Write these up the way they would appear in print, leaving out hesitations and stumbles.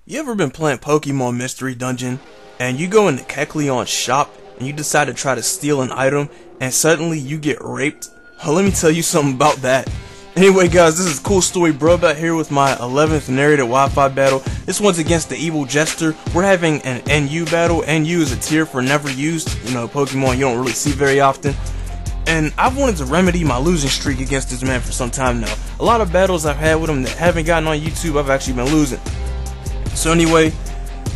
You ever been playing Pokemon Mystery Dungeon and you go into Kecleon's shop and you decide to try to steal an item and suddenly you get raped? Well, let me tell you something about that. Anyway guys, this is Cool Story Bro back here with my 11th Narrated Wi-Fi Battle. This one's against TheEvilJester. We're having an NU battle. NU is a tier for NeverUsed, you know, Pokemon you don't really see very often. And I've wanted to remedy my losing streak against this man for some time now. A lot of battles I've had with him that haven't gotten on YouTube, I've actually been losing. So anyway,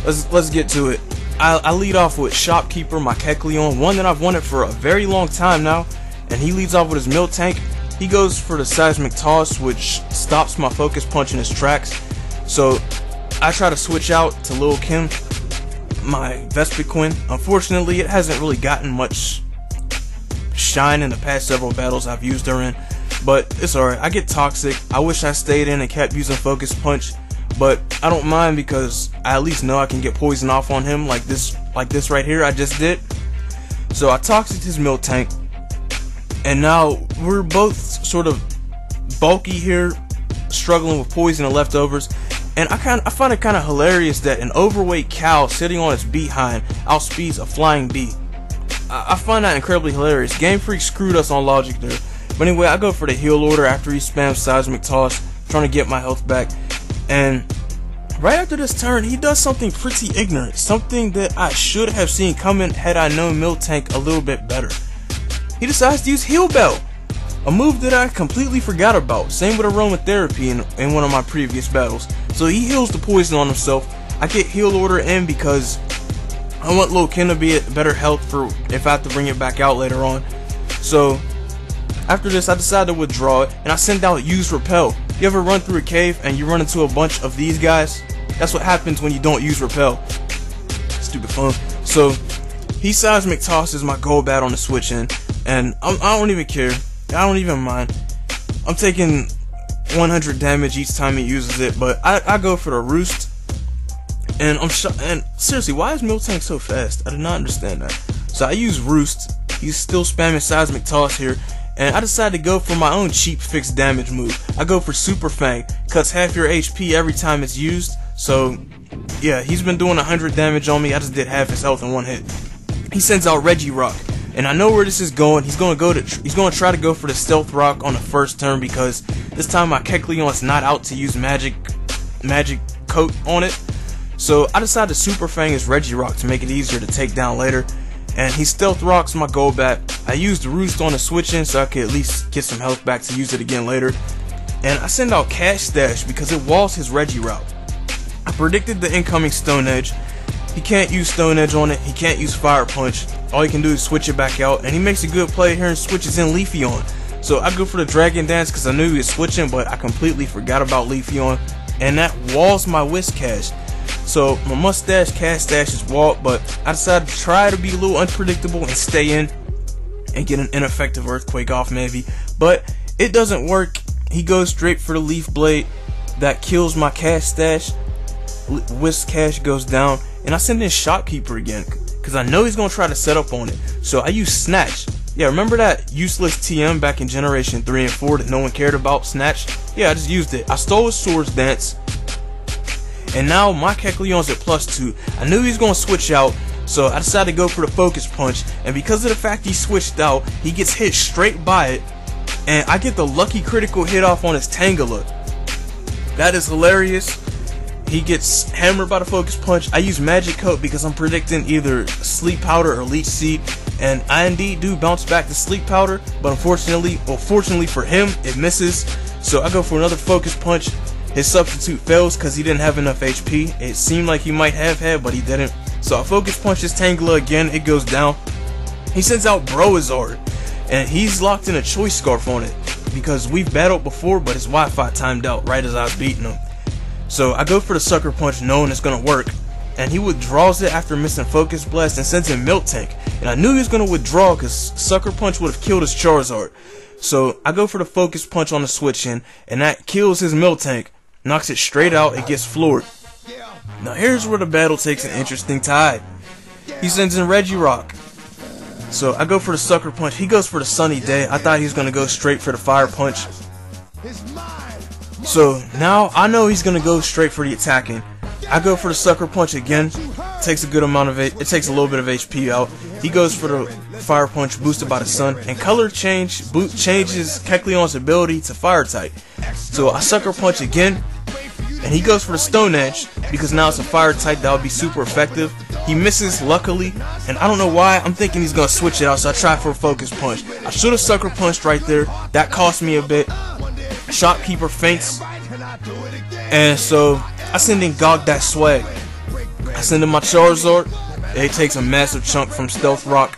let's get to it. I lead off with Shopkeeper, my Kecleon, one that I've wanted for a very long time now. And he leads off with his Milk Tank. He goes for the Seismic Toss, which stops my Focus Punch in his tracks. So I try to switch out to Lil Kim, my Vespiquen. Unfortunately, it hasn't really gotten much shine in the past several battles I've used her in, but it's alright. I get toxic. I wish I stayed in and kept using Focus Punch, but I don't mind because I at least know I can get poison off on him like this right here I just did. So I toxic his Milk Tank, and now we're both sort of bulky here, struggling with poison and leftovers. And I find it kind of hilarious that an overweight cow sitting on its behind outspeeds a flying bee. I find that incredibly hilarious. Game Freak screwed us on logic there. But anyway, I go for the heal order after he spams Seismic Toss, trying to get my health back. And right after this turn, he does something pretty ignorant. Something that I should have seen coming had I known Milk Tank a little bit better. He decides to use Heal Bell, a move that I completely forgot about. Same with Aromatherapy in one of my previous battles. So he heals the poison on himself. I get heal order in because I want Lil Kim to be at better health for if I have to bring it back out later on. So after this, I decide to withdraw it and I send out Use Repel. You ever run through a cave and you run into a bunch of these guys? That's what happens when you don't use Repel. Stupid fun. So he Seismic tosses my gold bat on the switch in, and I don't even care. I don't even mind. I'm taking 100 damage each time he uses it, but I go for the Roost. And and seriously, why is Milk Tank so fast? I did not understand that. So I use Roost. He's still spamming Seismic Toss here, and I decide to go for my own cheap fixed damage move. I go for Super Fang. Cuts half your HP every time it's used. So yeah, he's been doing 100 damage on me. I just did half his health in one hit. He sends out Regirock, and I know where this is going. He's going to try to go for the Stealth Rock on the first turn because this time my Kecleon's not out to use magic coat on it. So I decided to Super Fang his Regirock to make it easier to take down later. And he Stealth Rocks my Golbat. I used the Roost on the switch in so I could at least get some health back to use it again later. And I send out Cash Stash because it walls his Regirock. I predicted the incoming Stone Edge. He can't use Stone Edge on it. He can't use Fire Punch. All he can do is switch it back out. And he makes a good play here and switches in Leafeon. So I go for the Dragon Dance because I knew he was switching, but I completely forgot about Leafeon. And that walls my Whiscash. So my Mustache Cash Stash is walled, but I decided to try to be a little unpredictable and stay in and get an ineffective Earthquake off maybe. But it doesn't work. He goes straight for the Leaf Blade. That kills my Cash Stash. Whiscash goes down. And I send in Shopkeeper again because I know he's going to try to set up on it. So I use Snatch. Yeah, remember that useless TM back in Generation 3 and 4 that no one cared about? Snatch? Yeah, I just used it. I stole his Swords Dance. And now my Kecleon's at +2. I knew he was going to switch out, so I decided to go for the Focus Punch. And because of the fact he switched out, he gets hit straight by it. And I get the lucky critical hit off on his Tangela. That is hilarious. He gets hammered by the Focus Punch. I use Magic Coat because I'm predicting either Sleep Powder or Leech Seed. And I indeed do bounce back to Sleep Powder, but unfortunately, or fortunately for him, it misses. So I go for another Focus Punch. His substitute fails because he didn't have enough HP. It seemed like he might have had, but he didn't. So I Focus Punch his Tangela again. It goes down. He sends out Broazard, and he's locked in a Choice Scarf on it because we've battled before, but his Wi-Fi timed out right as I was beating him. So I go for the Sucker Punch knowing it's going to work, and he withdraws it after missing Focus Blast and sends in Milk Tank. And I knew he was going to withdraw because Sucker Punch would have killed his Charizard. So I go for the Focus Punch on the switch in, and that kills his Milk Tank, knocks it straight out, and gets floored. Now here's where the battle takes an interesting tide. He sends in Regirock. So I go for the Sucker Punch. He goes for the Sunny Day. I thought he was going to go straight for the Fire Punch. So now I know he's going to go straight for the attacking. I go for the sucker punch again. Takes a good amount of it. It takes a little bit of HP out. He goes for the fire punch boosted by the sun, and color change changes Kecleon's ability to fire type. So I sucker punch again, and he goes for the stone edge because now it's a fire type that would be super effective. He misses luckily, and I don't know why. I'm thinking he's gonna switch it out, so I try for a focus punch. I should have sucker punched right there. That cost me a bit. Shopkeeper faints, and so I send in Gog that swag. I send in my Charizard. It takes a massive chunk from Stealth Rock,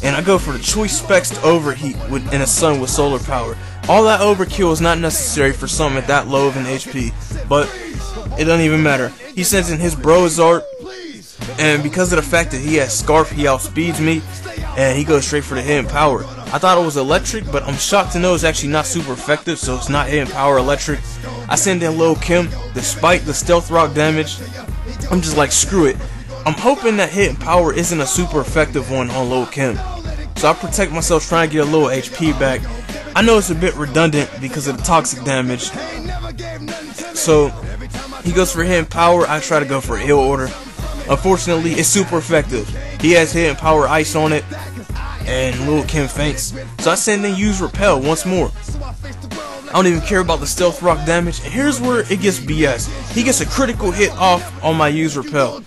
and I go for the choice specs to overheat in a sun with solar power. All that overkill is not necessary for something at that low of an HP, but it doesn't even matter. He sends in his Brozart, and because of the fact that he has Scarf, he outspeeds me, and he goes straight for the hidden power. I thought it was electric, but I'm shocked to know it's actually not super effective, so it's not hidden power electric. I send in Lil Kim, despite the Stealth Rock damage. I'm just like, screw it. I'm hoping that hidden power isn't a super effective one on Lil Kim. So I protect myself trying to get a little HP back. I know it's a bit redundant because of the toxic damage. So he goes for hidden power, I try to go for heal order. Unfortunately, it's super effective. He has hidden power ice on it, and Lil Kim faints. So I send in use repel once more. I don't even care about the Stealth Rock damage, and here's where it gets BS. He gets a critical hit off on my use repel.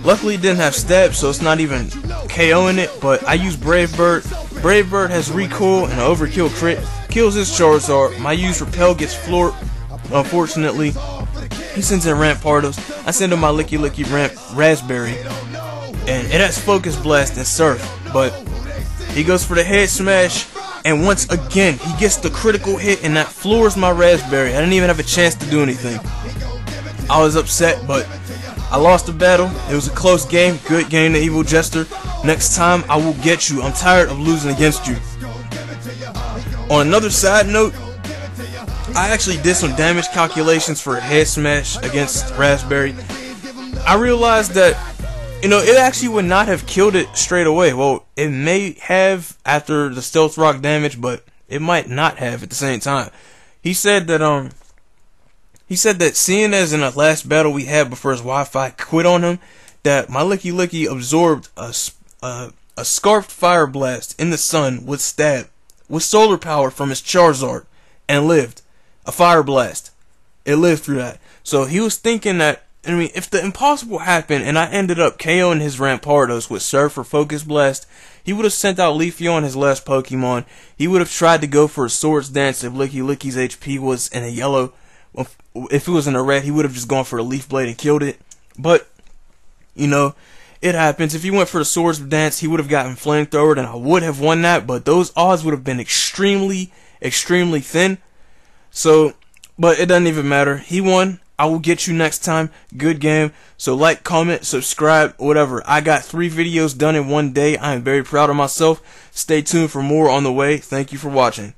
Luckily it didn't have stab, so it's not even KOing it, but I use Brave Bird. Brave Bird has recoil and an overkill crit, kills his Charizard. My use repel gets floored, unfortunately. He sends in Rampardos. I send him my Licky Licky Ramp Raspberry, and it has Focus Blast and Surf, but he goes for the head smash, and once again he gets the critical hit, and that floors my Raspberry. I didn't even have a chance to do anything. I was upset, but I lost the battle. It was a close game. Good game, TheEvilJester. Next time I will get you. I'm tired of losing against you. On another side note, I actually did some damage calculations for a head smash against Raspberry. I realized that, it actually would not have killed it straight away. Well, it may have after the Stealth Rock damage, but it might not have at the same time. He said that seeing as in the last battle we had before his Wi-Fi quit on him, that my Licky Licky absorbed a scarfed fire blast in the sun with stab, with solar power from his Charizard, and lived. A fire blast. It lived through that. So he was thinking that, if the impossible happened and I ended up KOing his Rampardos with Surf or Focus Blast, he would have sent out Leafeon on his last Pokemon. He would have tried to go for a Swords Dance if Licky Licky's HP was in a yellow. If it was in a red, he would have just gone for a Leaf Blade and killed it. But, it happens. If he went for the Swords Dance, he would have gotten Flamethrowered, and I would have won that, but those odds would have been extremely, extremely thin. So, but it doesn't even matter. He won. I will get you next time. Good game. So like, comment, subscribe, whatever. I got 3 videos done in one day. I am very proud of myself. Stay tuned for more on the way. Thank you for watching.